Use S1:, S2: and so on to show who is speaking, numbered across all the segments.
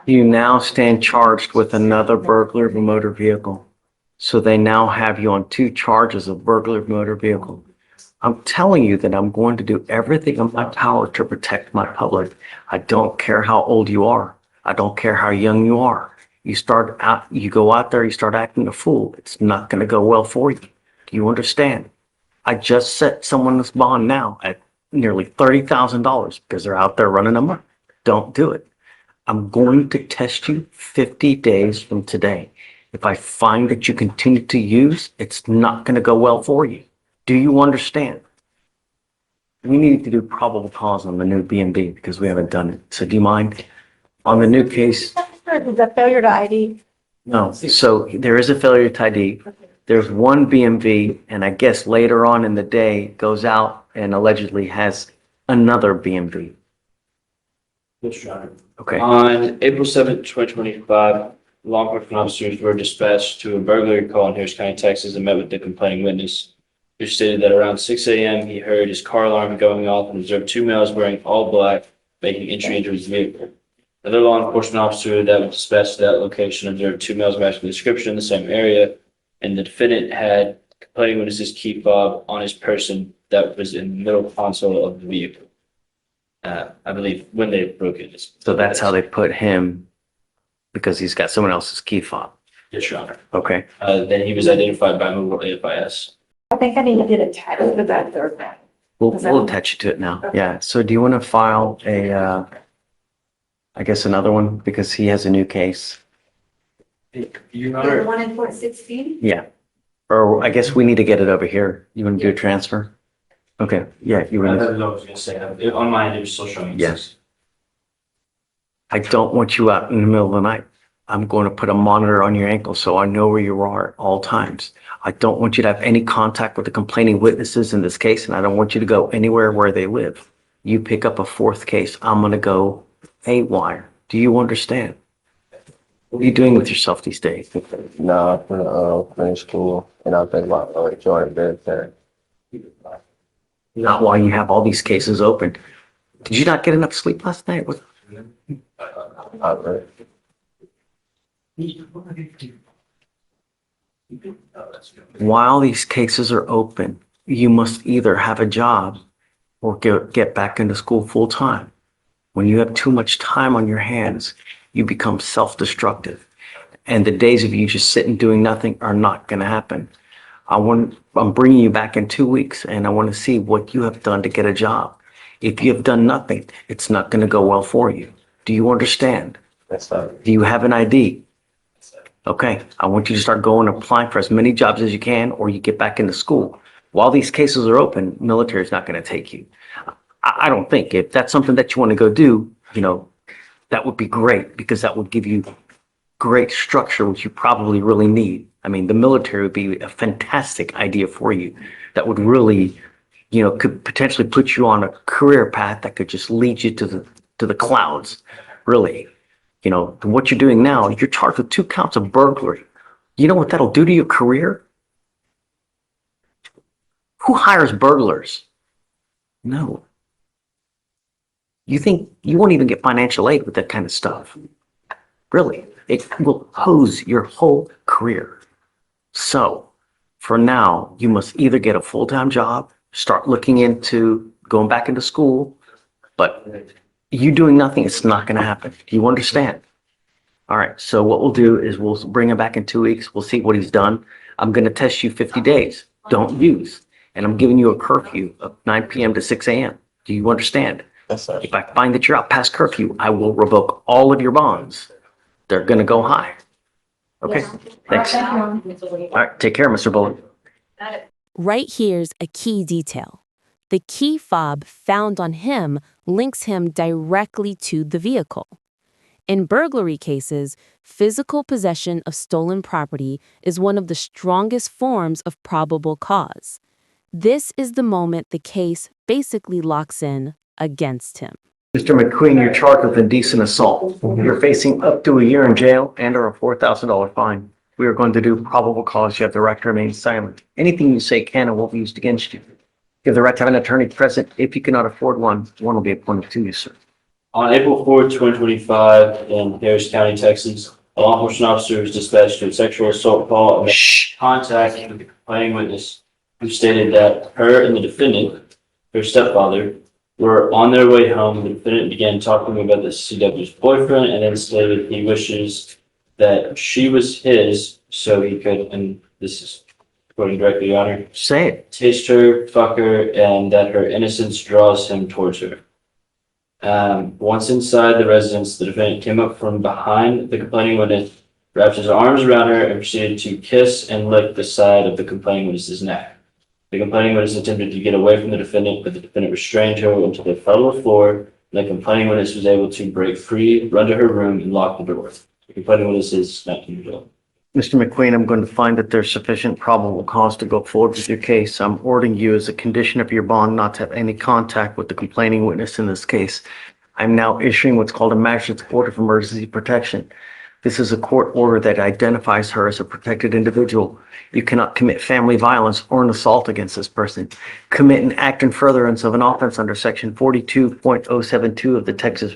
S1: You now stand charged with another burglary of a motor vehicle. So they now have you on 2 charges of burglary of motor vehicle. I'm telling you that I'm going to do everything in my power to protect my public. I don't care how old you are. I don't care how young you are. You go out there, you start acting a fool. It's not going to go well for you. Do you understand? I just set someone's bond now at nearly $30,000 because they're out there running amok. Don't do it. I'm going to test you 50 days from today. If I find that you continue to use, it's not going to go well for you. Do you understand? We need to do probable cause on the new BMV because we haven't done it. So do you mind? On the new case,
S2: Is that failure to ID?
S1: no. So there is a failure to ID. There's one BMV, and I guess later on in the day goes out and allegedly has another BMV.
S3: Yes, Your Honor.
S1: Okay.
S3: On April 7th, 2025, law enforcement officers were dispatched to a burglary call in Harris County, Texas, and met with the complaining witness, who stated that around 6 a.m. he heard his car alarm going off and observed 2 males wearing all black making entry into his vehicle. Another law enforcement officer that was dispatched to that location observed 2 males matching the description in the same area, and the defendant had complaining witness's key fob on his person that was in the middle console of the vehicle. I believe when they broke it.
S1: So that's how they put him, because he's got someone else's key fob.
S3: Yes, Your Honor.
S1: Okay.
S3: Then he was identified by mobile AFIS.
S2: I think I need to get attached to that third one.
S1: We'll attach you to it now. Yeah. So do you want to file I guess another one because he has a new case?
S3: Your
S2: The
S3: Honor.
S2: one in Fort 16?
S1: Yeah. Or I guess we need to get it over here. You want to do a transfer? Okay. Yeah. You want to?
S3: That's what I was gonna say. On mine, it was still showing.
S1: Yes. I don't want you out in the middle of the night. I'm going to put a monitor on your ankle so I know where you are at all times. I don't want you to have any contact with the complaining witnesses in this case, and I don't want you to go anywhere where they live. You pick up a 4th case, I'm going to go haywire. Do you understand? What are you doing with yourself these days?
S4: No, I'm gonna finish school and I'll think about joining military.
S1: Not why you have all these cases open. Did you not get enough sleep last night?
S4: Not really.
S1: While these cases are open, you must either have a job or get back into school full time. When you have too much time on your hands, you become self-destructive. And the days of you just sitting doing nothing are not going to happen. I'm bringing you back in 2 weeks and I want to see what you have done to get a job. If you have done nothing, it's not going to go well for you. Do you understand?
S4: That's not.
S1: Do you have an ID? Okay, I want you to start going and applying for as many jobs as you can, or you get back into school. While these cases are open, military is not going to take you. I don't think if that's something that you want to go do, that would be great because that would give you great structure, which you probably really need. I mean, the military would be a fantastic idea for you that would really, could potentially put you on a career path that could just lead you to the clouds, really. What you're doing now, you're charged with 2 counts of burglary. You know what that'll do to your career? Who hires burglars? No. You think you won't even get financial aid with that kind of stuff? Really, it will hose your whole career. So for now, you must either get a full-time job, start looking into going back into school, but you doing nothing, it's not going to happen. Do you understand? All right. So what we'll do is we'll bring him back in 2 weeks. We'll see what he's done. I'm going to test you 50 days. Don't use. And I'm giving you a curfew of 9 p.m. to 6 a.m. Do you understand?
S4: That's not.
S1: If I find that you're out past curfew, I will revoke all of your bonds. They're going to go high. Okay. Thanks. All right. Take care, Mr. Bullock.
S5: Right here's a key detail. The key fob found on him links him directly to the vehicle. In burglary cases, physical possession of stolen property is one of the strongest forms of probable cause. This is the moment the case basically locks in against him.
S1: Mr. McQueen, you're charged with indecent assault. You're facing up to a year in jail and or a $4,000 fine. We are going to do probable cause. You have the right to remain silent. Anything you say can and will be used against you. You have the right to have an attorney present. If you cannot afford one will be appointed to you, sir.
S3: On April 4th, 2025, in Harris County, Texas, a law enforcement officer was dispatched to a sexual assault call and made contact with the complaining witness, who stated that her and the defendant, her stepfather, were on their way home. The defendant began talking about the CW's boyfriend and then stated he wishes that she was his so he could, and this is quoting directly, Your Honor,
S1: Say it.
S3: taste her, fuck her, and that her innocence draws him towards her. Once inside the residence, the defendant came up from behind the complaining witness, wrapped his arms around her, and proceeded to kiss and lick the side of the complaining witness's neck. The complaining witness attempted to get away from the defendant, but the defendant restrained her until they fell to the floor, and the complaining witness was able to break free, run to her room, and lock the door. The complaining witness is 19 years old.
S1: Mr. McQueen, I'm going to find that there's sufficient probable cause to go forward with your case. I'm ordering you as a condition of your bond not to have any contact with the complaining witness in this case. I'm now issuing what's called a magistrate's order of emergency protection. This is a court order that identifies her as a protected individual. You cannot commit family violence or an assault against this person. Commit an act in furtherance of an offense under section 42.072 of the Texas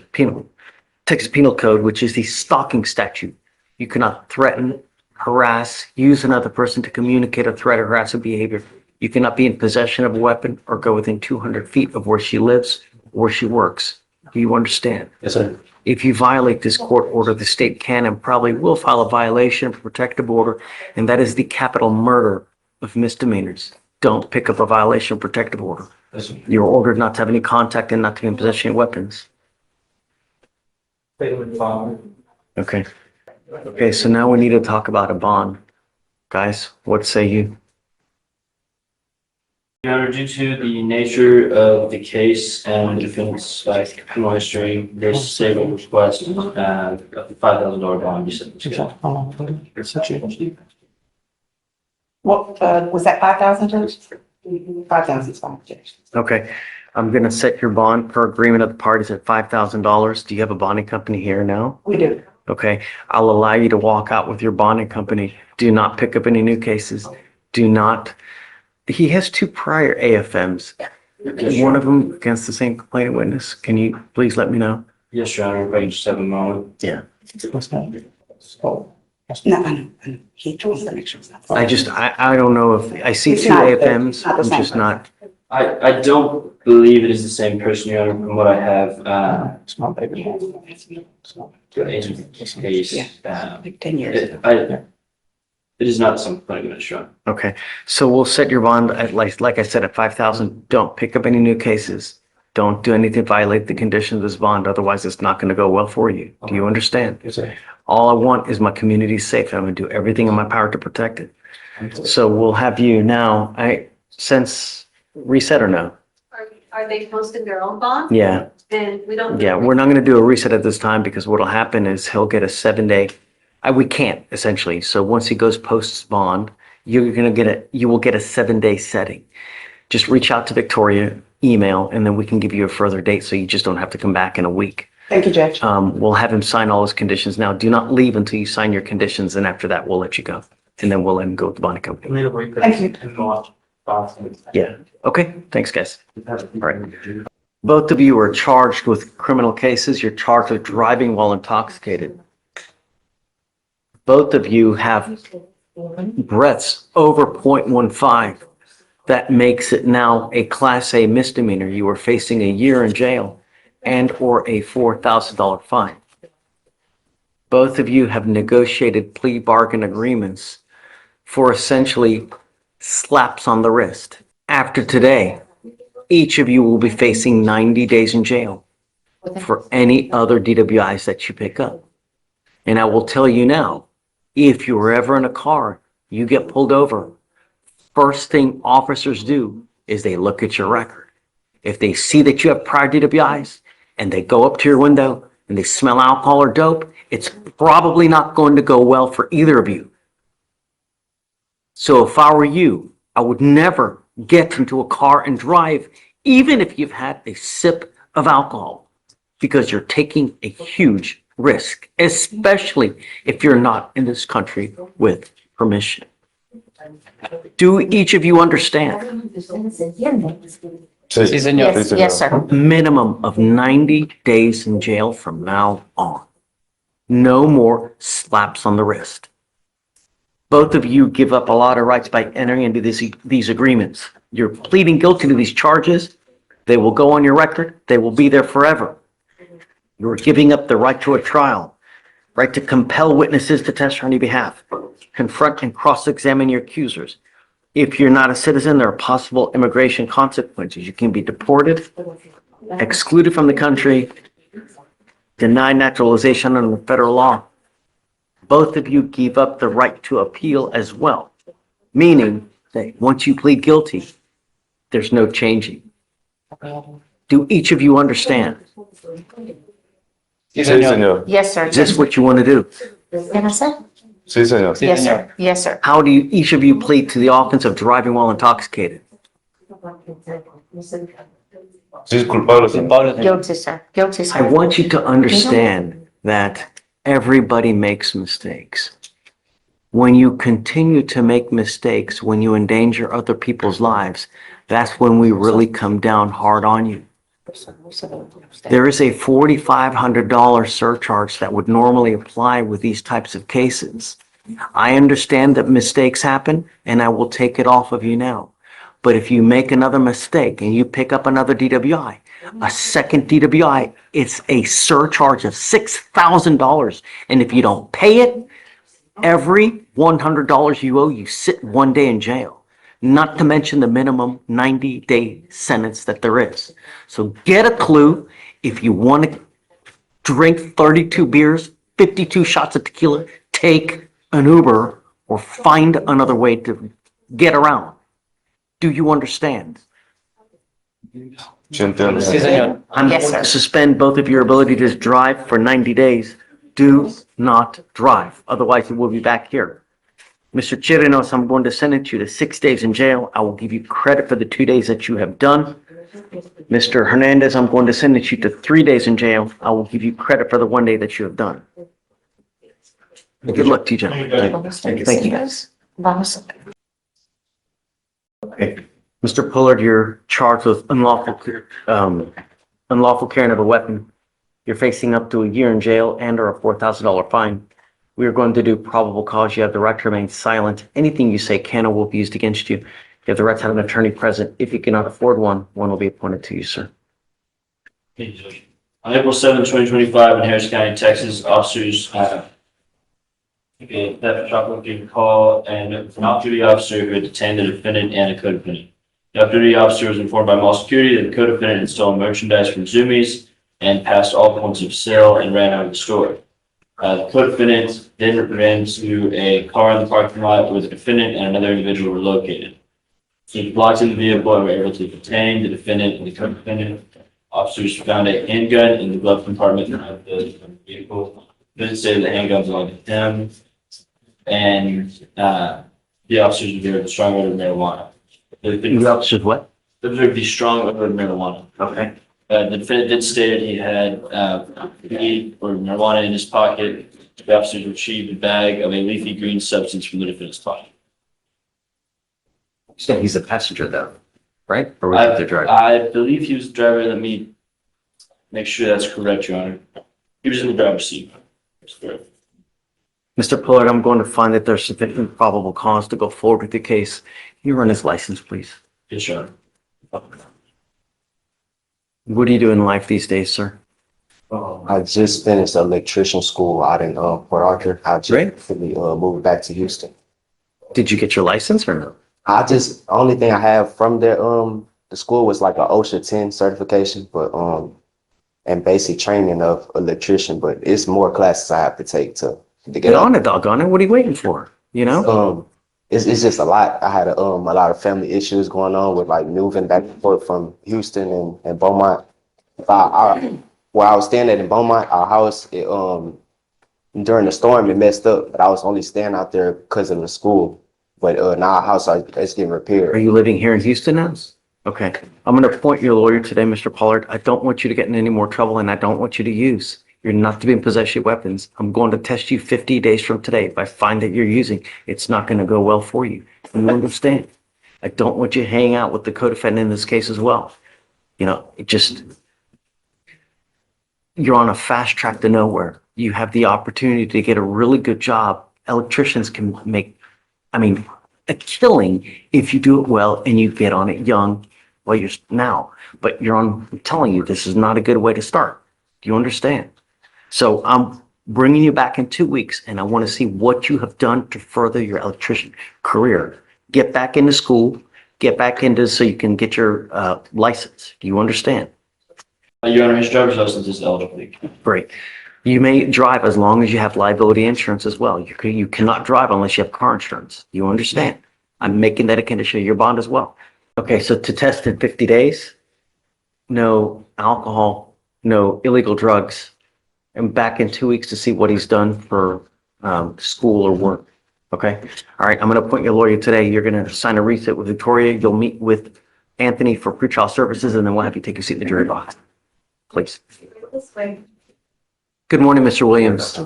S1: Penal Code, which is the stalking statute. You cannot threaten, harass, use another person to communicate a threat or harassing behavior. You cannot be in possession of a weapon or go within 200 feet of where she lives or where she works. Do you understand?
S4: Yes, sir.
S1: If you violate this court order, the state can and probably will file a violation of protective order, and that is the capital murder of misdemeanors. Don't pick up a violation of protective order.
S4: Yes, sir.
S1: You're ordered not to have any contact and not to be in possession of weapons. Okay. Okay, so now we need to talk about a bond. Guys, what say you?
S3: Your Honor, due to the nature of the case and the defendant's criminal history, there's a stable request of the $5,000 bond. You said.
S6: What, was that 5,000, Judge? 5,000 is fine, Judge.
S1: Okay, I'm gonna set your bond per agreement of the parties at $5,000. Do you have a bonding company here now?
S6: We do.
S1: Okay, I'll allow you to walk out with your bonding company. Do not pick up any new cases. Do not. He has 2 prior AFMs. One of them against the same complaining witness. Can you please let me know?
S3: Yes, Your Honor, if I can just have a moment.
S1: Yeah.
S6: No, I know. He wants to make sure it's not.
S1: I don't know if, I see
S6: It's
S1: 2
S6: not the-
S1: AFMs.
S6: not the
S1: I'm
S6: same
S1: just not.
S3: I don't believe it is the same person, Your Honor, from what I have.
S6: Small baby.
S3: In case,
S6: Like 10 years ago.
S3: it is not some complaining witness, Your Honor.
S1: Okay, so we'll set your bond at like I said, at 5,000. Don't pick up any new cases. Don't do anything to violate the conditions of this bond. Otherwise, it's not going to go well for you. Do you understand?
S4: Yes, sir.
S1: All I want is my community safe, and I'm going to do everything in my power to protect it. So we'll have you now, since reset or no?
S2: Are they posting their own bond?
S1: Yeah,
S2: Then we don't.
S1: yeah, we're not going to do a reset at this time because what'll happen is he'll get a 7-day, we can't essentially. So once he goes post bond, you will get a 7-day setting. Just reach out to Victoria, email, and then we can give you a further date so you just don't have to come back in a week.
S6: Thank you, Judge.
S1: We'll have him sign all his conditions. Now, do not leave until you sign your conditions, and after that, we'll let you go. And then we'll let him go with the bonding company.
S6: Thank you.
S1: Yeah. Okay. Thanks, guys. All right. Both of you are charged with criminal cases. You're charged with driving while intoxicated. Both of you have breaths over 0.15. That makes it now a Class A misdemeanor. You are facing a year in jail and or a $4,000 fine. Both of you have negotiated plea bargain agreements for essentially slaps on the wrist. After today, each of you will be facing 90 days in jail for any other DWIs that you pick up. And I will tell you now, if you're ever in a car, you get pulled over, first thing officers do is they look at your record. If they see that you have prior DWIs and they go up to your window and they smell alcohol or dope, it's probably not going to go well for either of you. So if I were you, I would never get into a car and drive, even if you've had a sip of alcohol, because you're taking a huge risk, especially if you're not in this country with permission. Do each of you understand?
S4: Sí,
S3: señor.
S4: sí,
S7: Yes, sir.
S1: A minimum of 90 days in jail from now on. No more slaps on the wrist. Both of you give up a lot of rights by entering into these agreements. You're pleading guilty to these charges. They will go on your record. They will be there forever. You're giving up the right to a trial, right to compel witnesses to testify on your behalf, confront and cross-examine your accusers. If you're not a citizen, there are possible immigration consequences. You can be deported, excluded from the country, denied naturalization under federal law. Both of you give up the right to appeal as well, meaning that once you plead guilty, there's no changing. Do each of you understand?
S4: Sí, señor.
S7: Yes, sir.
S1: Is this what you want to do?
S7: Can I say?
S4: Sí, señor.
S7: Yes, sir. Yes, sir.
S1: How do you, each of you plead to the offense of driving while intoxicated?
S4: Sí, es culpable, señor.
S7: Guilty, sir. Guilty,
S1: I
S7: sir.
S1: want you to understand that everybody makes mistakes. When you continue to make mistakes, when you endanger other people's lives, that's when we really come down hard on you. There is a $4,500 surcharge that would normally apply with these types of cases. I understand that mistakes happen, and I will take it off of you now. But if you make another mistake and you pick up another DWI, a second DWI, it's a surcharge of $6,000. And if you don't pay it, every $100 you owe, you sit 1 day in jail. Not to mention the minimum 90-day sentence that there is. So get a clue. If you want to drink 32 beers, 52 shots of tequila, take an Uber or find another way to get around. Do you understand?
S4: Sí, entiendo.
S3: Sí, señor.
S1: I'm
S7: Yes,
S1: going to
S7: sir.
S1: suspend both of your ability to drive for 90 days. Do not drive. Otherwise, you will be back here. Mr. Chirinos, I'm going to sentence you to 6 days in jail. I will give you credit for the 2 days that you have done. Mr. Hernandez, I'm going to sentence you to 3 days in jail. I will give you credit for the 1 day that you have done. Good luck to you, gentlemen. Thank you, guys.
S7: Vamos.
S1: Okay. Mr. Pullard, you're charged with unlawful carrying of a weapon. You're facing up to a year in jail and or a $4,000 fine. We are going to do probable cause. You have the right to remain silent. Anything you say can or will be used against you. You have the right to have an attorney present. If you cannot afford one, one will be appointed to you, sir.
S3: On April 7, 2025, in Harris County, Texas, officers a theft shopper gave a call and an off-duty officer who had detained the defendant and a co-defendant. The off-duty officer was informed by mall security that the co-defendant had stolen merchandise from Zoomies and passed all points of sale and ran out of the store. The co-defendant then ran to a car in the parking lot where the defendant and another individual were located. He blocked in the vehicle and were able to detain the defendant and the co-defendant. Officers found a handgun in the glove compartment of the vehicle. Defendant stated the handgun belonged to him, and the officers observed a strong odor of marijuana.
S1: The officer's what?
S3: Observed the strong odor of marijuana.
S1: Okay.
S3: The defendant did state he had weed or marijuana in his pocket. The officers retrieved a bag of a leafy green substance from the defendant's pocket.
S1: So he's a passenger though, right? Or was he the driver?
S3: I believe he was the driver. Let me make sure that's correct, Your Honor. He was in the driver's seat. That's correct.
S1: Mr. Pullard, I'm going to find that there's sufficient probable cause to go forward with the case. Can you run his license, please?
S3: Yes, Your Honor.
S1: What do you do in life these days, sir?
S4: I just finished electrician school out in Port Arthur. I
S1: Great.
S4: just really moved back to Houston.
S1: Did you get your license or no?
S4: Only thing I have from there, the school was like a OSHA 10 certification, but and basic training of electrician, but it's more classes I have to take to
S1: Get
S4: get
S1: on it, doggone it. What are you waiting for? You know?
S4: It's just a lot. I had a lot of family issues going on with like moving back and forth from Houston and Beaumont. Where I was staying at in Beaumont, our house, during the storm, it messed up, but I was only staying out there because of the school. But now our house is getting
S1: Are
S4: repaired.
S1: you living here in Houston now? Okay. I'm going to appoint your lawyer today, Mr. Pollard. I don't want you to get in any more trouble, and I don't want you to use. You're not to be in possession of weapons. I'm going to test you 50 days from today. If I find that you're using, it's not going to go well for you. You understand? I don't want you hanging out with the co-defendant in this case as well. You know, it just, you're on a fast track to nowhere. You have the opportunity to get a really good job. Electricians can make, I mean, a killing if you do it well and you get on it young while you're now. But I'm telling you, this is not a good way to start. Do you understand? So I'm bringing you back in 2 weeks and I want to see what you have done to further your electrician career. Get back into school, get back into so you can get your license. Do you understand?
S3: Your Honor, his driver's license is eligible.
S1: Great. You may drive as long as you have liability insurance as well. You cannot drive unless you have car insurance. You understand? I'm making that a condition of your bond as well. Okay, so to test in 50 days, no alcohol, no illegal drugs, and back in 2 weeks to see what he's done for school or work. Okay? All right, I'm going to appoint your lawyer today. You're going to sign a reset with Victoria. You'll meet with Anthony for pretrial services, and then we'll have you take your seat in the jury box. Please.
S2: This way.
S1: Good morning, Mr. Williams.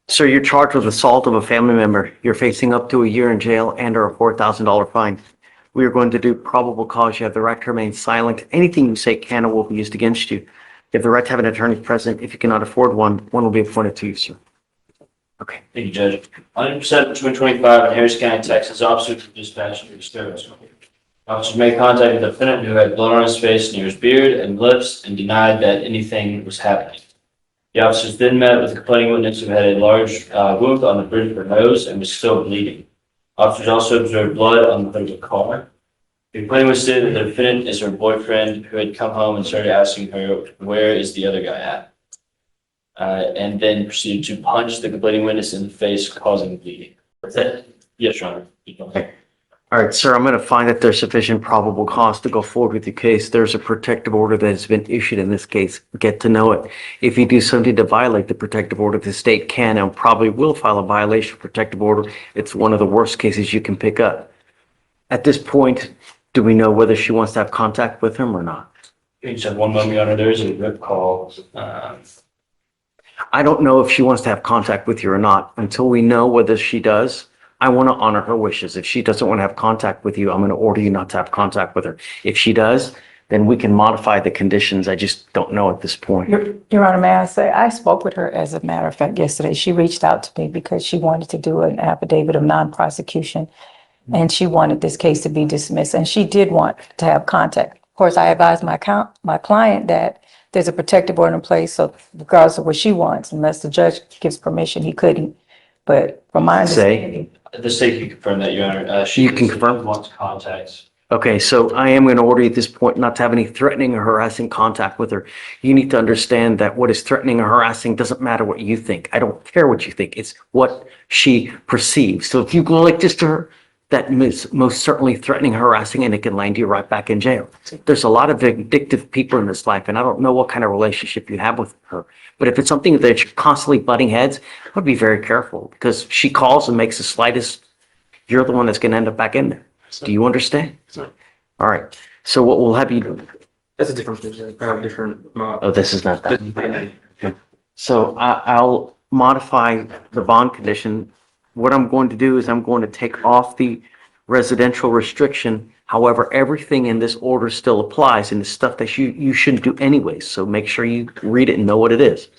S1: Sir, you're charged with assault of a family member. You're facing up to a year in jail and or a $4,000 fine. We are going to do probable cause. You have the right to remain silent. Anything you say can or will be used against you. You have the right to have an attorney present. If you cannot afford one will be appointed to you, sir. Okay.
S3: Thank you, Judge. On December 2025 in Harris County, Texas, officers were dispatched to service. Officers made contact with the defendant who had blood on his face near his beard and lips and denied that anything was happening. The officers then met with the complaining witness who had a large wound on the bridge of her nose and was still bleeding. Officers also observed blood on the hood of the car. The complaining witness stated that the defendant is her boyfriend who had come home and started asking her, "Where is the other guy at?" And then proceeded to punch the complaining witness in the face, causing bleeding. Yes, Your Honor.
S1: Okay. All right, sir, I'm going to find that there's sufficient probable cause to go forward with your case. There's a protective order that has been issued in this case. Get to know it. If you do something to violate the protective order, the state can and probably will file a violation of protective order. It's one of the worst cases you can pick up. At this point, do we know whether she wants to have contact with him or not?
S3: You just have one moment, Your Honor. There is a rip call.
S1: I don't know if she wants to have contact with you or not. Until we know whether she does, I want to honor her wishes. If she doesn't want to have contact with you, I'm going to order you not to have contact with her. If she does, then we can modify the conditions. I just don't know at this point.
S8: Your Honor, may I say, I spoke with her, as a matter of fact, yesterday. She reached out to me because she wanted to do an affidavit of non-prosecution, and she wanted this case to be dismissed, and she did want to have contact. Of course, I advised my client that there's a protective order in place, so regardless of what she wants, unless the judge gives permission, he couldn't. But from my understanding.
S3: The state can confirm that, Your Honor.
S1: You can confirm?
S3: Wants contact.
S1: Okay, so I am going to order you at this point not to have any threatening or harassing contact with her. You need to understand that what is threatening or harassing doesn't matter what you think. I don't care what you think. It's what she perceives. So if you go like this to her, that is most certainly threatening, harassing, and it can land you right back in jail. There's a lot of vindictive people in this life, and I don't know what kind of relationship you have with her. But if it's something that you're constantly butting heads, I would be very careful because she calls and makes the slightest, you're the one that's going to end up back in there. Do you understand? All right. So what we'll have you do?
S9: That's a different picture. I have a different.
S1: Oh, this is not that. Okay. So I'll modify the bond condition. What I'm going to do is I'm going to take off the residential restriction. However, everything in this order still applies and the stuff that you shouldn't do anyways. So make sure you read it and know what it is.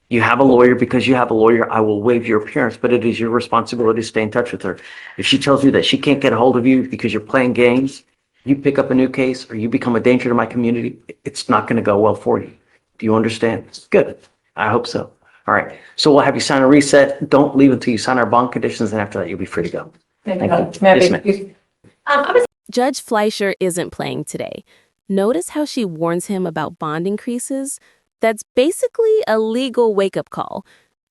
S1: You have a lawyer. Because you have a lawyer, I will waive your appearance, but it is your responsibility to stay in touch with her. If she tells you that she can't get a hold of you because you're playing games, you pick up a new case or you become a danger to my community, it's not going to go well for you. Do you understand? Good. I hope so. All right. So we'll have you sign a reset. Don't leave until you sign our bond conditions, and after that, you'll be free to go. Thank you. Yes, ma'am.
S5: Judge Fleischer isn't playing today. Notice how she warns him about bond increases? That's basically a legal wake-up call.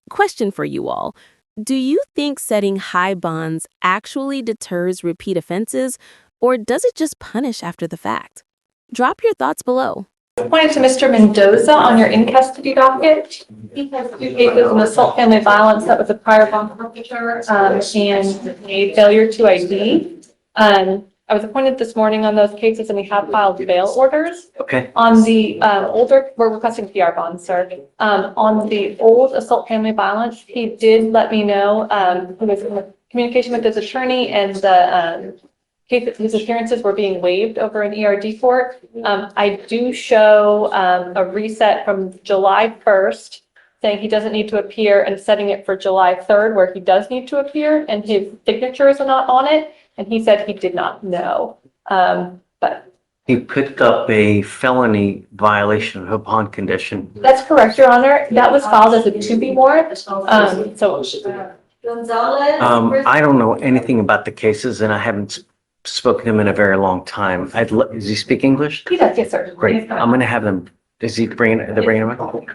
S5: Question for you all. Do you think setting high bonds actually deters repeat offenses, or does it just punish after the fact? Drop your thoughts below.
S10: Pointed to Mr. Mendoza on your in-custody docket. He has 2 cases of assault, family violence that was a prior bond forfeiture, and a failure to ID. I was appointed this morning on those cases, and we have filed bail orders.
S1: Okay.
S10: On the older, we're requesting PR bonds, sir. On the old assault, family violence, he did let me know, he was in communication with his attorney, and his appearances were being waived over in ERD court. I do show a reset from July 1st, saying he doesn't need to appear, and setting it for July 3rd, where he does need to appear, and his signatures are not on it, and he said he did not know. But
S1: He picked up a felony violation of a bond condition.
S10: that's correct, Your Honor. That was filed as a to-be warrant. So
S2: Gonzalez.
S1: I don't know anything about the cases and I haven't spoken to him in a very long time. Does he speak English?
S10: he does, yes, sir.
S1: Great. I'm gonna have them, is he bringing him up?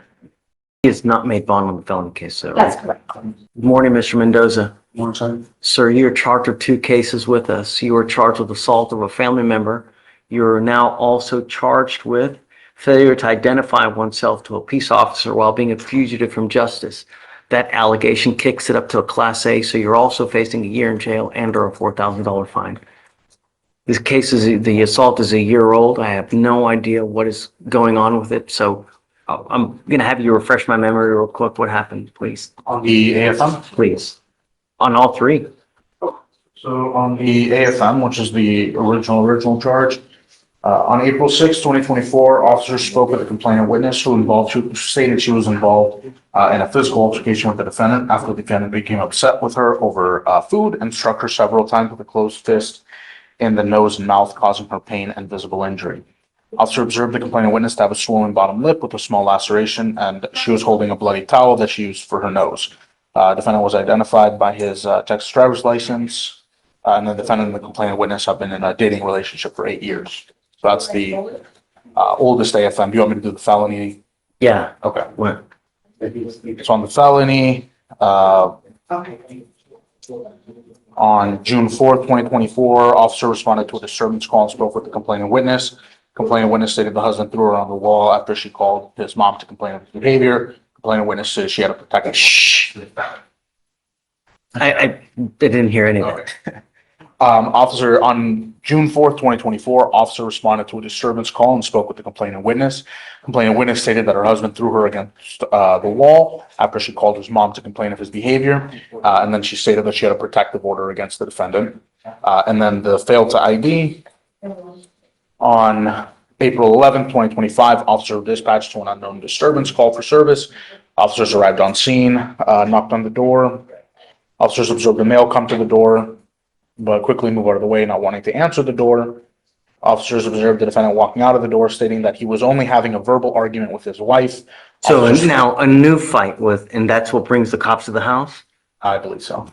S1: He has not made bond on the felony case, so.
S10: That's correct.
S1: Good morning, Mr. Mendoza.
S9: One time.
S1: Sir, you're charged with 2 cases with us. You were charged with assault of a family member. You're now also charged with failure to identify oneself to a peace officer while being a fugitive from justice. That allegation kicks it up to a Class A, so you're also facing a year in jail and or a $4,000 fine. This case the assault is a year old. I have no idea what is going on with it, so I'm gonna have you refresh my memory real quick. What happened, please?
S11: On the AFM?
S1: Please. On all 3.
S11: So on the AFM, which is the original charge, on April 6, 2024, officers spoke with a complainant witness who stated she was involved in a physical altercation with the defendant after the defendant became upset with her over food and struck her several times with a closed fist in the nose and mouth, causing her pain and visible injury. Officer observed the complainant witness to have a swollen bottom lip with a small laceration, and she was holding a bloody towel that she used for her nose. Defendant was identified by his Texas driver's license, and the defendant and the complainant witness have been in a dating relationship for 8 years. So that's the oldest AFM. Do you want me to do the felony?
S1: Yeah.
S11: Okay.
S1: What?
S11: So on the felony, on June 4th, 2024, officer responded to a disturbance call and spoke with the complaining witness. Complaining witness stated the husband threw her on the wall after she called his mom to complain of his behavior. Complaining witness said she had a protective. Shh.
S1: I didn't hear any of it.
S11: Officer, on June 4th, 2024, officer responded to a disturbance call and spoke with the complaining witness. Complaining witness stated that her husband threw her against the wall after she called his mom to complain of his behavior. And then she stated that she had a protective order against the defendant. And then the failed to ID. On April 11th, 2025, officer dispatched to an unknown disturbance call for service. Officers arrived on scene, knocked on the door. Officers observed a male come to the door, but quickly move out of the way, not wanting to answer the door. Officers observed the defendant walking out of the door, stating that he was only having a verbal argument with his wife.
S1: So now a new fight and that's what brings the cops to the house?
S11: I believe so.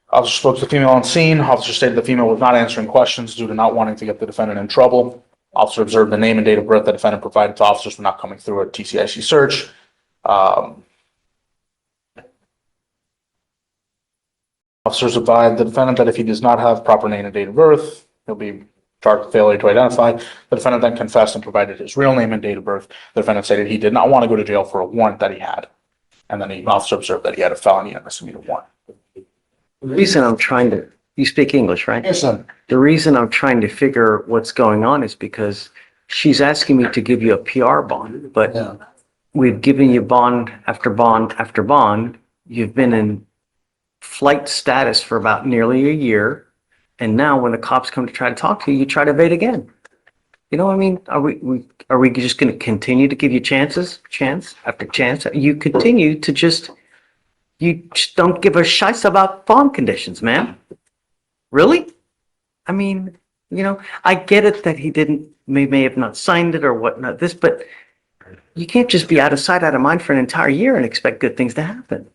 S11: Officer spoke to the female on scene. Officer stated the female was not answering questions due to not wanting to get the defendant in trouble. Officer observed the name and date of birth the defendant provided to officers for not coming through a TCIC search. Officers advised the defendant that if he does not have proper name and date of birth, he'll be charged with failure to identify. The defendant then confessed and provided his real name and date of birth. The defendant stated he did not want to go to jail for a warrant that he had. And then the officer observed that he had a felony and misdemeanor warrant.
S1: The reason you speak English, right?
S11: Yes, sir.
S1: The reason I'm trying to figure what's going on is because she's asking me to give you a PR bond, but we've given you bond after bond after bond. You've been in flight status for about nearly a year. And now when the cops come to try to talk to you, you try to evade again. You know what I mean? Are we just going to continue to give you chance after chance? You continue to you just don't give a shice about bond conditions, man. Really? I mean, I get it that he may have not signed it or whatnot, but you can't just be out of sight, out of mind for an entire year and expect good things to happen.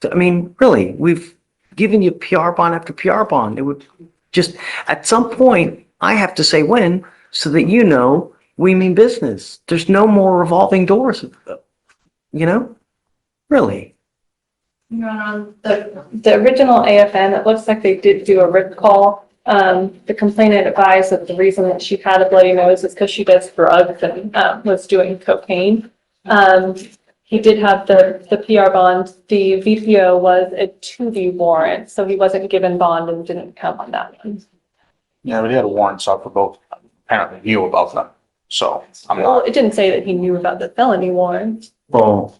S1: So, I mean, really, we've given you PR bond after PR bond. It would just, at some point, I have to say when, so that we mean business. There's no more revolving doors, really.
S10: On the original AFM, it looks like they did do a RIP call. The complainant advised that the reason that she had a bloody nose is because she does drugs and was doing cocaine. He did have the PR bond. The VPO was a 2B warrant, so he wasn't given bond and didn't come on that one.
S11: Yeah, but he had a warrant out for both. Apparently knew about them. So
S10: Well, it didn't say that he knew about the felony warrant.
S1: Well,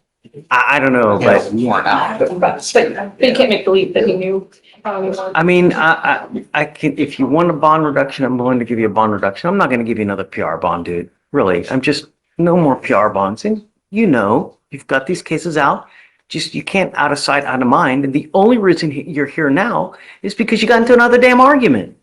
S1: I don't know, but
S11: Worn out.
S10: But you can't make believe that he knew.
S1: I mean, I can, if you want a bond reduction, I'm willing to give you a bond reduction. I'm not gonna give you another PR bond, dude. Really, I'm just, no more PR bonds. And you know, you've got these cases out. Just, you can't out of sight, out of mind. And the only reason you're here now is because you got into another damn argument.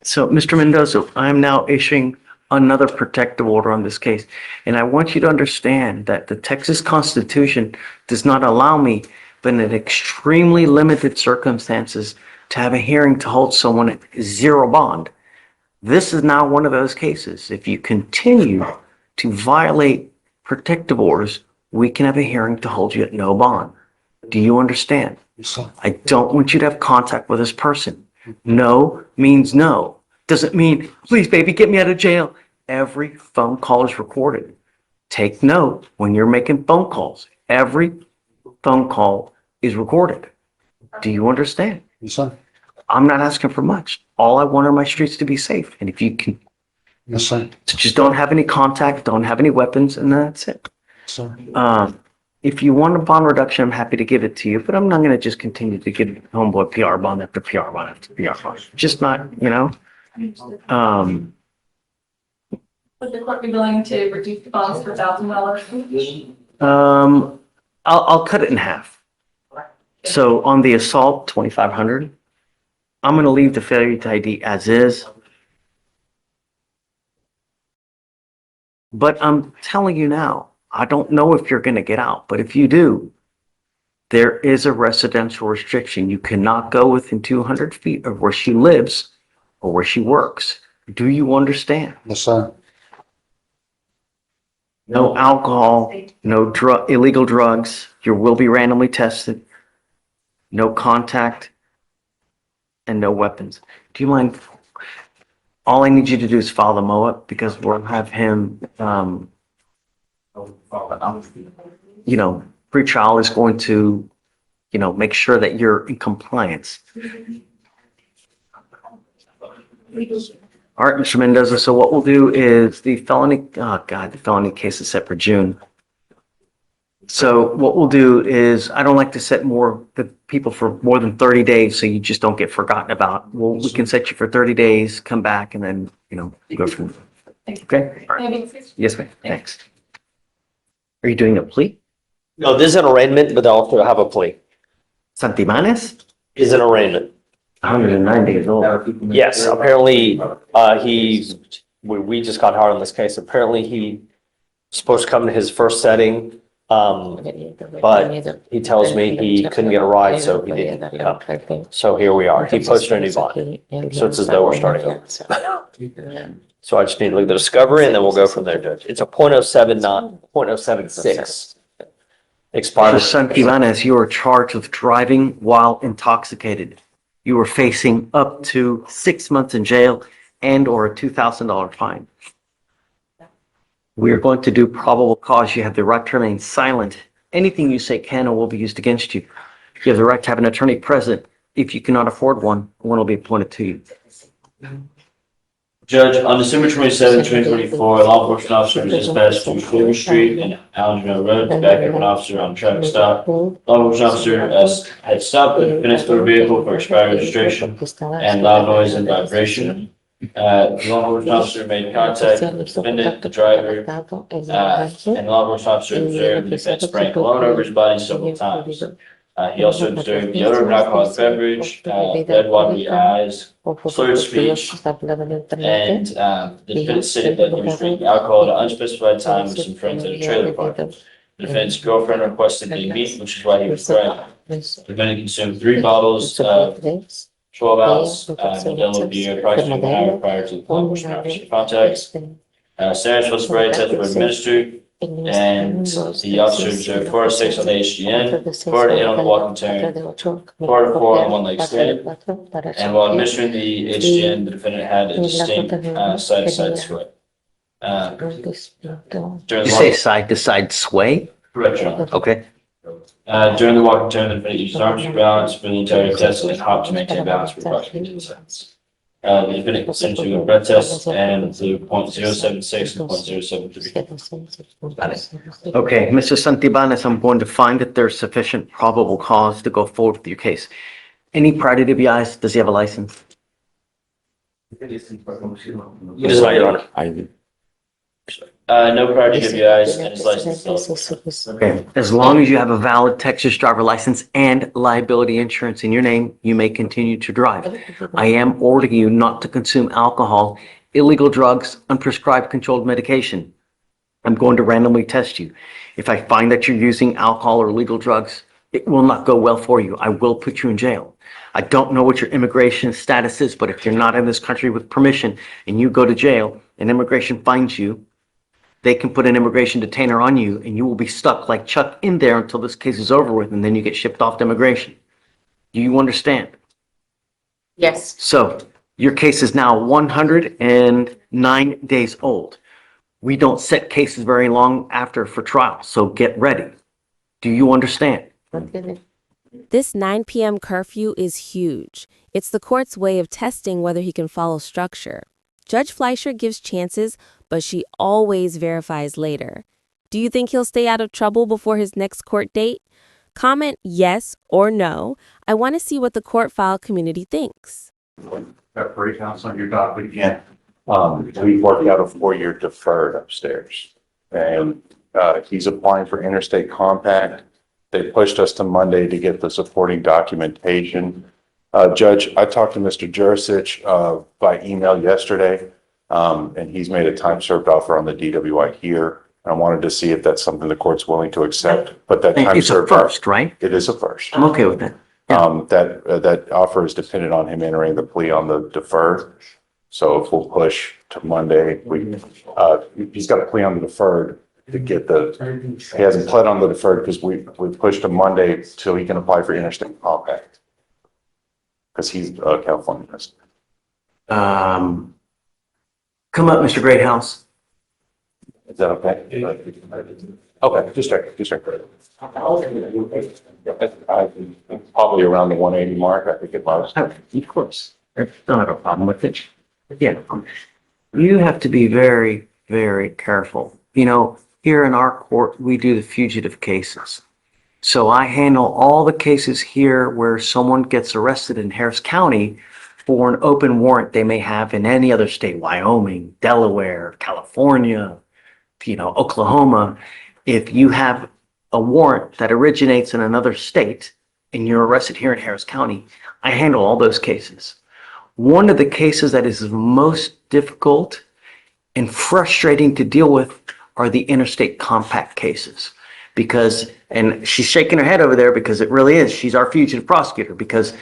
S1: So, Mr. Mendoza, I am now issuing another protective order on this case. And I want you to understand that the Texas Constitution does not allow me, but in extremely limited circumstances, to have a hearing to hold someone at zero bond. This is now one of those cases. If you continue to violate protective orders, we can have a hearing to hold you at no bond. Do you understand? I don't want you to have contact with this person. No means no. Doesn't mean, please, baby, get me out of jail. Every phone call is recorded. Take note when you're making phone calls. Every phone call is recorded. Do you understand?
S11: Yes, sir.
S1: I'm not asking for much. All I want are my streets to be safe. And if you can,
S11: Yes, sir.
S1: just don't have any contact, don't have any weapons, and that's it.
S11: Sir.
S1: If you want a bond reduction, I'm happy to give it to you, but I'm not going to just continue to give homeboy PR bond after PR bond after PR bond. Just not, you know.
S10: Would the court be willing to reduce the bonds to $1,000?
S1: I'll cut it in half. So on the assault, 2,500. I'm going to leave the failure to ID as is. But I'm telling you now, I don't know if you're going to get out, but if you do, there is a residential restriction. You cannot go within 200 feet of where she lives or where she works. Do you understand?
S11: Yes, sir.
S1: No alcohol, no illegal drugs. You will be randomly tested. No contact and no weapons. Do you mind? All I need you to do is file the MOA because we'll have him, pre-trial is going to, make sure that you're in compliance. All right, Mr. Mendoza. So what we'll do is the felony case is set for June. So what we'll do is, I don't like to set the people for more than 30 days, so you just don't get forgotten about. We can set you for 30 days, come back, and then, go from there. Okay? All right. Yes, ma'am. Thanks. Are you doing a plea?
S12: No, this is an arraignment, but I also have a plea.
S1: Santimanes?
S12: Is an arraignment.
S1: 109 days old.
S12: Yes, apparently, we just got hard on this case. Apparently, he supposed to come to his first setting. But he tells me he couldn't get a ride, so he didn't come. So here we are. He posted a new bond. So it's as though we're starting over. So I just need to look at the discovery and then we'll go from there, Judge. It's a .076 expired.
S1: Mr. Santimanes, you are charged with driving while intoxicated. You are facing up to 6 months in jail and or a $2,000 fine. We are going to do probable cause. You have the right to remain silent. Anything you say can or will be used against you. You have the right to have an attorney present. If you cannot afford one will be appointed to you.
S3: Judge, on December 27, 2024, a law enforcement officer was dispatched to Clear Street and Allenville Road to back up an officer on a traffic stop. Law enforcement officer had stopped the defendant's motor vehicle for expired registration and loud noise and vibration. The law enforcement officer made contact with the defendant, the driver, and the law enforcement officer observed the defendant spraying cologne over his body several times. He also observed the odor of an alcoholic beverage, red watery eyes, slurred speech, and the defendant stated that he was drinking alcohol at an unspecified time with some friends at a trailer park. The defendant's girlfriend requested they meet, which is why he was driving. The defendant consumed 3 bottles of 12-ounce Modelo beer approximately an hour prior to the law enforcement officer contact. Steroid spray tests were administered, and the officer observed 4 to 6 on the HGN, 4 to 8 on the walking turn, 4 to 4 on one leg stand. And while administering the HGN, the defendant had a distinct side-to-side sway.
S1: You say side-to-side sway?
S3: Correct, Your Honor.
S1: Okay.
S3: During the walking turn, the defendant used his arms for balance for the entire test and hopped to maintain balance for approximately 10 seconds. The defendant consented to a breath test and to .076 and .073.
S1: Okay, Mr. Santibanez, I'm going to find that there's sufficient probable cause to go forward with your case. Any prior to DBIs? Does he have a license?
S12: He does not, Your Honor.
S3: No prior to DWIs and his license is still.
S1: Okay, as long as you have a valid Texas driver license and liability insurance in your name, you may continue to drive. I am ordering you not to consume alcohol, illegal drugs, unprescribed controlled medication. I'm going to randomly test you. If I find that you're using alcohol or illegal drugs, it will not go well for you. I will put you in jail. I don't know what your immigration status is, but if you're not in this country with permission and you go to jail and immigration finds you, they can put an immigration detainer on you and you will be stuck like Chuck in there until this case is over with and then you get shipped off to immigration. Do you understand?
S7: Yes.
S1: So your case is now 109 days old. We don't set cases very long after for trial, so get ready. Do you understand?
S5: This 9 p.m. curfew is huge. It's the court's way of testing whether he can follow structure. Judge Fleischer gives chances, but she always verifies later. Do you think he'll stay out of trouble before his next court date? Comment yes or no. I want to see what the court file community thinks.
S13: That breakouts on your docket again. We worked out a 4-year deferred upstairs, and he's applying for interstate compact. They pushed us to Monday to get the supporting documentation. Judge, I talked to Mr. Jurisic by email yesterday, and he's made a time served offer on the DWI here. I wanted to see if that's something the court's willing to accept, but that time
S1: It's a
S13: served.
S1: first, right?
S13: It is a first.
S1: I'm okay with that.
S13: That offer is dependent on him entering the plea on the deferred. So if we'll push to Monday, he's got a plea on the deferred to get he hasn't pled on the deferred because we pushed to Monday till he can apply for interstate compact. Because he's a California resident.
S1: Come up, Mr. Greathouse.
S13: Is that okay? Okay, just check. Probably around the 180 mark, I think it was.
S1: Of course. I don't have a problem with it. Yeah. You have to be very, very careful. You know, here in our court, we do the fugitive cases. So I handle all the cases here where someone gets arrested in Harris County for an open warrant they may have in any other state, Wyoming, Delaware, California, Oklahoma. If you have a warrant that originates in another state and you're arrested here in Harris County, I handle all those cases. One of the cases that is most difficult and frustrating to deal with are the interstate compact cases. And she's shaking her head over there because it really is. She's our fugitive prosecutor. Because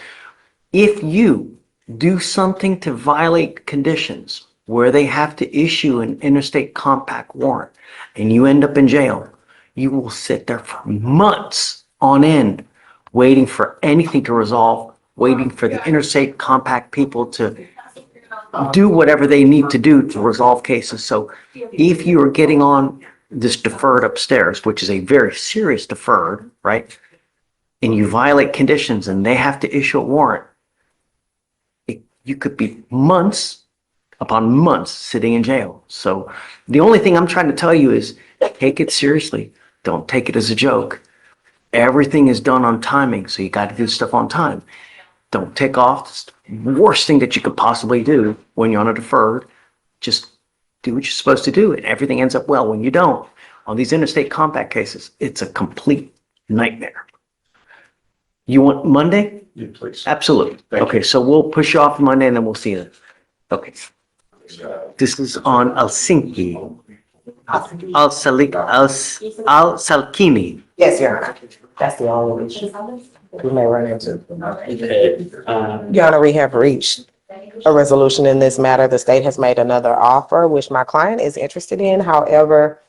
S1: if you do something to violate conditions where they have to issue an interstate compact warrant and you end up in jail, you will sit there for months on end waiting for anything to resolve, waiting for the interstate compact people to do whatever they need to do to resolve cases. So if you are getting on this deferred upstairs, which is a very serious deferred, right? And you violate conditions and they have to issue a warrant, you could be months upon months sitting in jail. So the only thing I'm trying to tell you is take it seriously. Don't take it as a joke. Everything is done on timing, so you got to do stuff on time. Don't take off. It's the worst thing that you could possibly do when you're on a deferred. Just do what you're supposed to do, and everything ends up well. When you don't, on these interstate compact cases, it's a complete nightmare. You want Monday?
S13: Yeah, please.
S1: Absolutely. Okay, so we'll push you off Monday, and then we'll see you then. Okay. This is on Helsinki. Al-Salkini.
S6: Yes, Your Honor. That's the only issue we may run into. Your Honor, we have reached a resolution in this matter. The state has made another offer, which my client is interested in. However,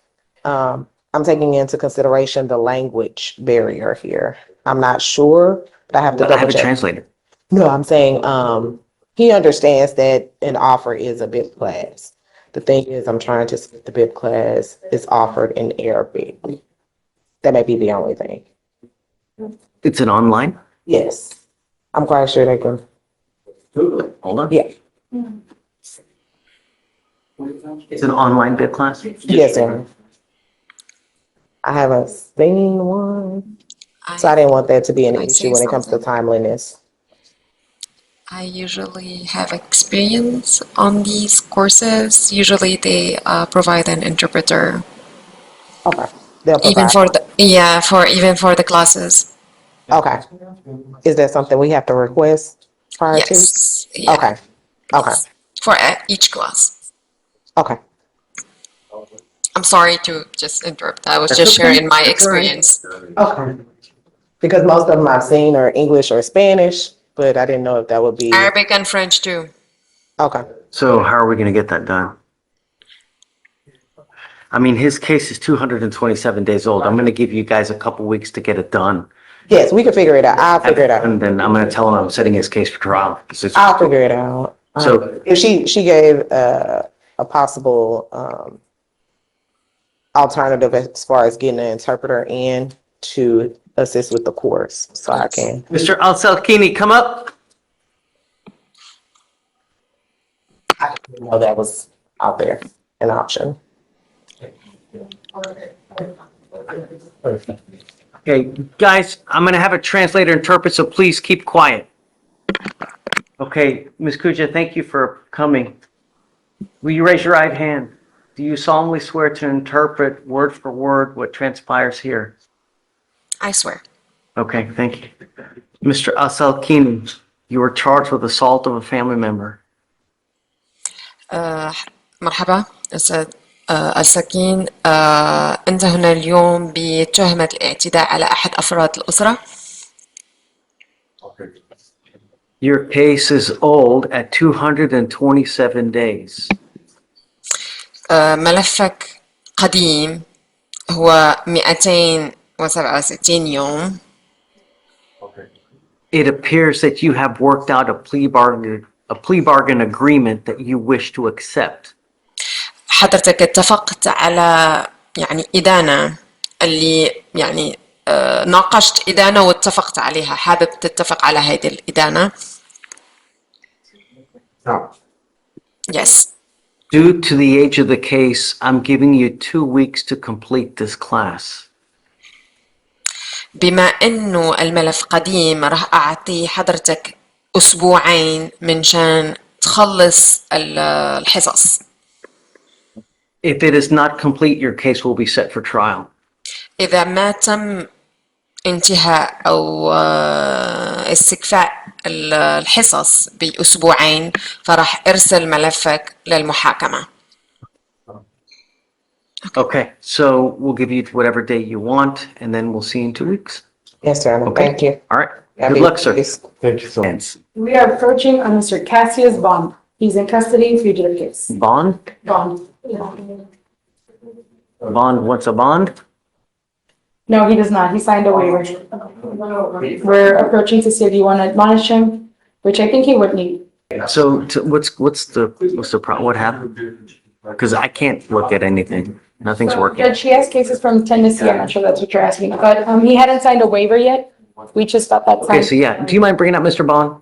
S6: I'm taking into consideration the language barrier here. I'm not sure, but I have to
S1: But I have
S6: double
S1: a
S6: check.
S1: translator.
S6: No, I'm saying, he understands that an offer is a BIP class. The thing is, I'm trying to see if the BIP class is offered in Arabic. That may be the only thing.
S1: It's an online.
S6: Yes, I'm quite sure they can.
S1: Hold on.
S6: Yeah.
S1: It's an online bid class?
S6: Yes, sir. I haven't seen one, so I didn't want that to be an
S7: I
S6: issue
S7: say
S6: when it comes to
S7: something?
S6: timeliness.
S7: I usually have experience on these courses. Usually they provide an interpreter,
S6: Okay, they'll
S7: even
S6: provide
S7: for
S6: one.
S7: even for the classes.
S6: Okay. Is that something we have to request prior to?
S7: Yes, yeah,
S6: Okay, okay,
S7: for each class.
S6: okay.
S7: I'm sorry to just interrupt. I was
S1: That's
S7: just
S1: okay.
S7: sharing my
S1: That's all right.
S7: experience.
S6: Okay. Because most of them I've seen are English or Spanish, but I didn't know if that would be,
S7: Arabic and French too.
S6: okay.
S1: So how are we gonna get that done? I mean, his case is 227 days old. I'm gonna give you guys a couple weeks to get it done.
S6: Yes, we can figure it out. I'll figure it out.
S1: And then I'm gonna tell him I'm setting his case for trial. 'Cause it's-
S6: I'll figure it out.
S1: So-
S6: If she gave a possible alternative as far as getting an interpreter in to assist with the course, so I can.
S1: Mr. Al-Salkini, come up.
S6: I didn't know that was out there, an option.
S1: Okay, guys, I'm gonna have a translator interpret, so please keep quiet. Okay, Ms. Kuja, thank you for coming. Will you raise your right hand? Do you solemnly swear to interpret word for word what transpires here?
S7: I swear.
S1: Okay, thank you. Mr. Al-Salkini, you were charged with assault of a family member.
S7: مرحبا أستاذ السكين. أنت هنا اليوم بتهمة الاعتداء على أحد أفراد الأسرة.
S1: Your case is old at 227 days.
S7: ملفك قديم، هو 267 يوم.
S1: It appears that you have worked out a plea bargain agreement that you wish to accept.
S7: حضرتك اتفقت على إدانة اللي ناقشت إدانة واتفقت عليها، حابب تتفق على هذه الإدانة؟
S6: No.
S7: Yes.
S1: Due to the age of the case, I'm giving you 2 weeks to complete this class.
S7: بما إنه الملف قديم راح أعطي حضرتك أسبوعين من شان تخلص الحصص.
S1: If it is not complete, your case will be set for trial.
S7: إذا ما تم انتهاء أو استكفاء الحصص بأسبوعين فراح أرسل ملفك للمحاكمة.
S1: Okay, so we'll give you whatever date you want, and then we'll see you in 2 weeks.
S6: Yes, sir.
S1: Okay.
S6: Thank you.
S1: All right.
S6: Happy
S1: Good luck, sir.
S6: holidays.
S1: Thank you so much.
S10: We are approaching on Mr. Cassius Bond. He's in custody, fugitive case.
S1: Bond?
S10: Bond.
S1: Bond wants a bond?
S10: No, he does not. He signed a waiver. We're approaching to see if you want to admonish him, which I think he would need.
S1: So what's the problem? What happened? Because I can't look at anything. Nothing's
S10: So,
S1: working.
S10: Judge, he has cases from Tennessee. I'm not sure that's what you're asking, but he hadn't signed a waiver yet. We just got that
S1: Okay,
S10: signed.
S1: so yeah, do you mind bringing up Mr. Bond?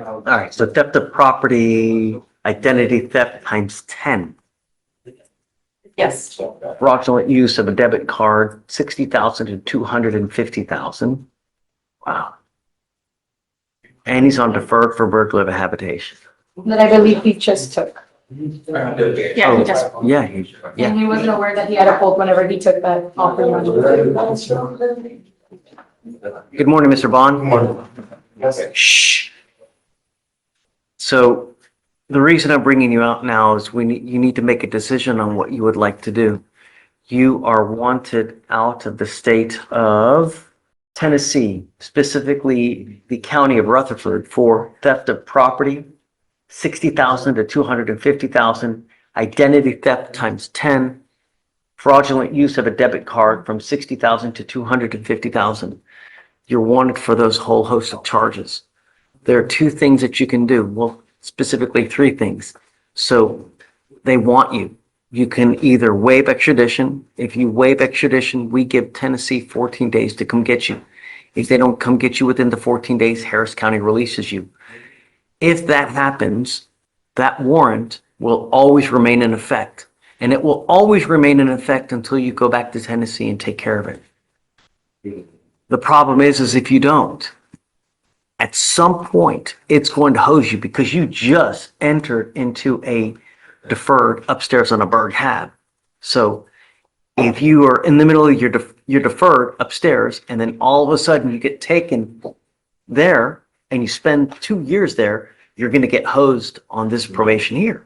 S1: All right, so theft of property, identity theft times 10.
S10: Yes.
S1: Fraudulent use of a debit card, 60,000 to 250,000. Wow. And he's on deferred for burglary of a habitation.
S10: That I believe he just took. Yeah, he just.
S1: Oh, yeah, yeah.
S10: And he wasn't aware that he had a hold whenever he took that offer.
S1: Good morning, Mr. Bond. Good morning. Shh. So the reason I'm bringing you out now is you need to make a decision on what you would like to do. You are wanted out of the state of Tennessee, specifically the county of Rutherford, for theft of property, 60,000 to 250,000, identity theft times 10, fraudulent use of a debit card from 60,000 to 250,000. You're wanted for those whole host of charges. There are 2 things that you can do. Well, specifically 3 things. So they want you. You can either waive extradition. If you waive extradition, we give Tennessee 14 days to come get you. If they don't come get you within the 14 days, Harris County releases you. If that happens, that warrant will always remain in effect. And it will always remain in effect until you go back to Tennessee and take care of it. The problem is if you don't, at some point, it's going to hose you because you just entered into a deferred upstairs on a Berg hab. So if you are in the middle of your deferred upstairs and then all of a sudden you get taken there and you spend 2 years there, you're going to get hosed on this probation here.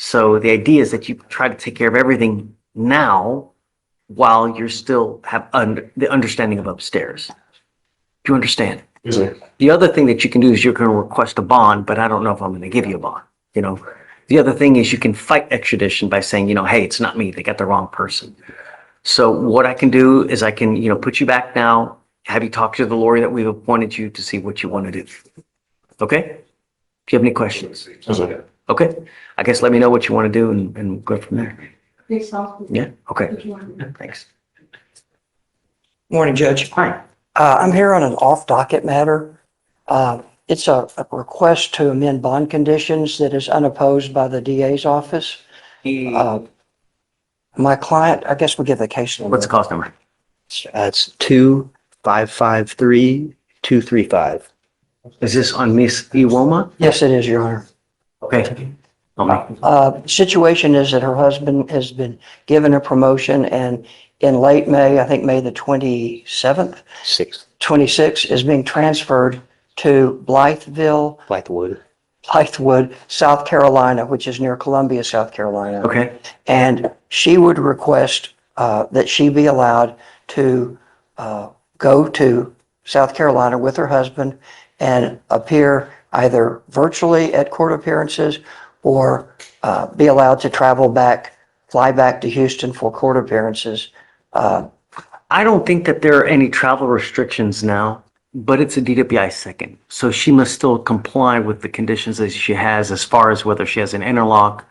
S1: So the idea is that you try to take care of everything now while you're still have the understanding of upstairs. Do you understand?
S4: Yes, sir.
S1: The other thing that you can do is you're going to request a bond, but I don't know if I'm going to give you a bond, you know. The other thing is you can fight extradition by saying, you know, hey, it's not me, they got the wrong person. So what I can do is I can, you know, put you back now, have you talk to the lawyer that we've appointed you to see what you want to do. Okay? Do you have any questions?
S4: Yes, sir.
S1: Okay, I guess let me know what you want to do and we'll go from there. Yeah, okay, thanks.
S14: Morning, Judge.
S1: Hi.
S14: I'm here on an off-docket matter. It's a request to amend bond conditions that is unopposed by the DA's office. My client, I guess we'll give the case number.
S1: What's the cost number?
S14: It's 2553235.
S1: Is this on Miss Iwoma?
S14: Yes, it is, Your Honor.
S1: Okay.
S14: Situation is that her husband has been given a promotion, and in late May, I think May the 27th, 26th, is being transferred to
S4: Blythewood.
S14: Blythewood, South Carolina, which is near Columbia, South Carolina.
S1: Okay.
S14: And she would request that she be allowed to go to South Carolina with her husband and appear either virtually at court appearances or be allowed to fly back to Houston for court appearances.
S1: I don't think that there are any travel restrictions now, but it's a DWI second. So she must still comply with the conditions that she has as far as whether she has an interlock,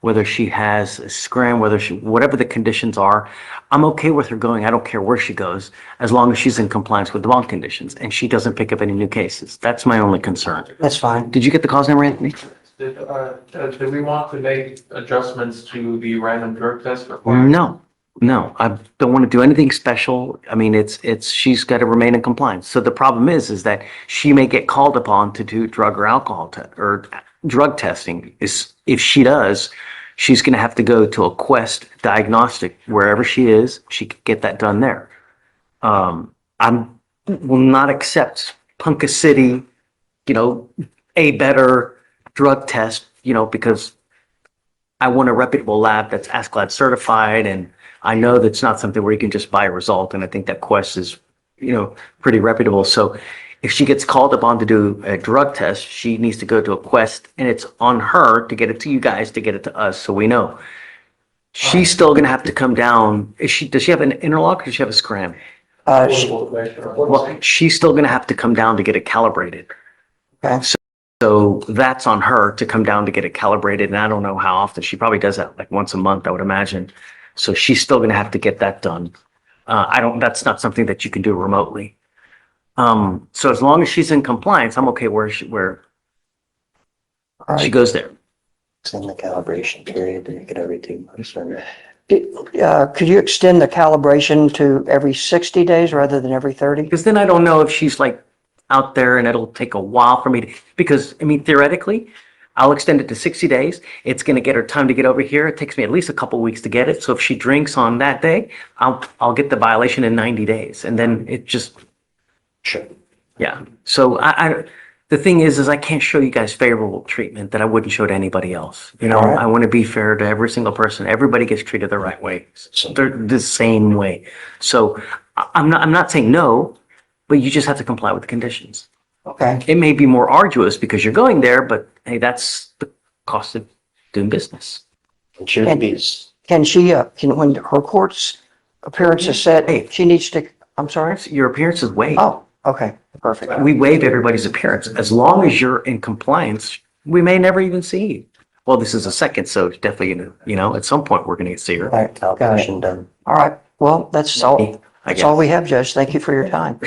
S1: whether she has a scram, whatever the conditions are. I'm okay with her going. I don't care where she goes, as long as she's in compliance with the bond conditions and she doesn't pick up any new cases. That's my only concern.
S14: That's fine.
S1: Did you get the cause number, Anthony?
S9: Do we want to make adjustments to the random drug test requirement?
S1: No, I don't want to do anything special. I mean, she's got to remain in compliance. So the problem is that she may get called upon to do drug or alcohol or drug testing. If she does, she's going to have to go to a Quest diagnostic wherever she is. She could get that done there. I will not accept Punka City, a better drug test, because I want a reputable lab that's ASCLD certified, and I know that's not something where you can just buy a result. And I think that Quest is, pretty reputable. So if she gets called upon to do a drug test, she needs to go to a Quest, and it's on her to get it to you guys, to get it to us, so we know. She's still going to have to come down. Does she have an interlock or does she have a scram? Well, she's still going to have to come down to get it calibrated.
S14: Okay.
S1: So that's on her to come down to get it calibrated. And I don't know how often. She probably does that like once a month, I would imagine. So she's still going to have to get that done. That's not something that you can do remotely. So as long as she's in compliance, I'm okay where she goes there.
S14: It's in the calibration period to make it every 2 months. Could you extend the calibration to every 60 days rather than every 30?
S1: Because then I don't know if she's like out there and it'll take a while for me to, because I mean, theoretically, I'll extend it to 60 days. It's going to get her time to get over here. It takes me at least a couple weeks to get it. So if she drinks on that day, I'll get the violation in 90 days. And then it just,
S14: Sure.
S1: yeah. So the thing is I can't show you guys favorable treatment that I wouldn't show to anybody else.
S14: All right.
S1: I want to be fair to every single person. Everybody gets treated the right way. So they're the same way. So I'm not saying no, but you just have to comply with the conditions.
S14: Okay.
S1: It may be more arduous because you're going there, but hey, that's the cost of doing business.
S14: Can she, when her court's appearance is set, she needs to, I'm sorry?
S1: Your appearance is waived.
S14: Oh, okay, perfect.
S1: We waive everybody's appearance. As long as you're in compliance, we may never even see you. Well, this is a second, so it's definitely, at some point we're going to see her.
S14: All right, got it. Done. All right, well, that's all we have, Judge. Thank you for your time.